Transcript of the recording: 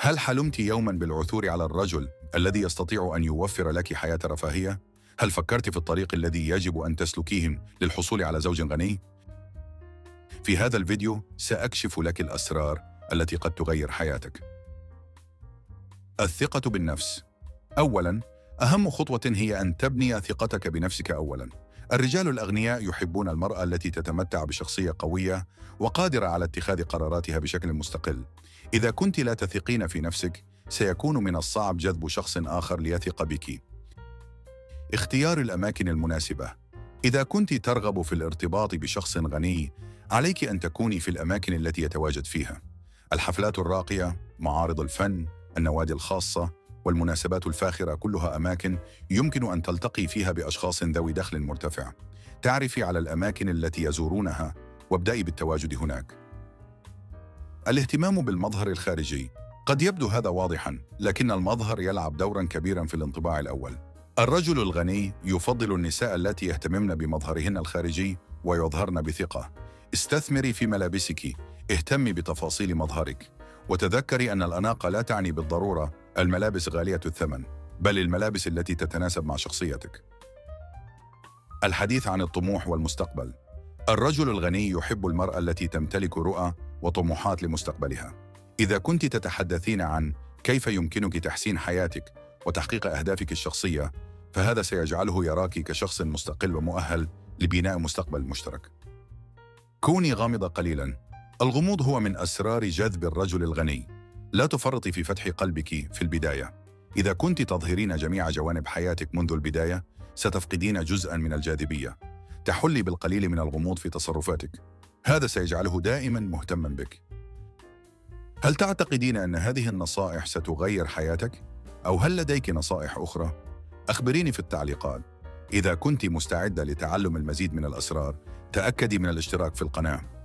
هل حلمت يوما بالعثور على الرجل الذي يستطيع أن يوفر لك حياة رفاهية؟ هل فكرت في الطريق الذي يجب أن تسلكيه للحصول على زوج غني؟ في هذا الفيديو سأكشف لك الأسرار التي قد تغير حياتك. الثقة بالنفس. أولاً، أهم خطوة هي أن تبني ثقتك بنفسك أولاً. الرجال الأغنياء يحبون المرأة التي تتمتع بشخصية قوية وقادرة على اتخاذ قراراتها بشكل مستقل. إذا كنت لا تثقين في نفسك، سيكون من الصعب جذب شخص آخر ليثق بك. اختيار الأماكن المناسبة. إذا كنت ترغب في الارتباط بشخص غني، عليك أن تكوني في الأماكن التي يتواجد فيها. الحفلات الراقية، معارض الفن، النوادي الخاصة، والمناسبات الفاخرة كلها أماكن يمكن أن تلتقي فيها بأشخاص ذوي دخل مرتفع. تعرفي على الأماكن التي يزورونها وابدأي بالتواجد هناك. الاهتمام بالمظهر الخارجي. قد يبدو هذا واضحاً، لكن المظهر يلعب دوراً كبيراً في الانطباع الأول. الرجل الغني يفضل النساء التي يهتممن بمظهرهن الخارجي ويظهرن بثقة. استثمري في ملابسك، اهتمي بتفاصيل مظهرك، وتذكري أن الأناقة لا تعني بالضرورة الملابس غالية الثمن، بل الملابس التي تتناسب مع شخصيتك. الحديث عن الطموح والمستقبل. الرجل الغني يحب المرأة التي تمتلك رؤى وطموحات لمستقبلها. إذا كنت تتحدثين عن كيف يمكنك تحسين حياتك وتحقيق أهدافك الشخصية، فهذا سيجعله يراك كشخص مستقل ومؤهل لبناء مستقبل مشترك. كوني غامضة قليلاً. الغموض هو من أسرار جذب الرجل الغني. لا تفرطي في فتح قلبك في البداية. إذا كنت تظهرين جميع جوانب حياتك منذ البداية، ستفقدين جزءاً من الجاذبية. تحلي بالقليل من الغموض في تصرفاتك. هذا سيجعله دائماً مهتماً بك. هل تعتقدين أن هذه النصائح ستغير حياتك؟ أو هل لديك نصائح أخرى؟ أخبريني في التعليقات. إذا كنت مستعدة لتعلم المزيد من الأسرار، تأكدي من الاشتراك في القناة.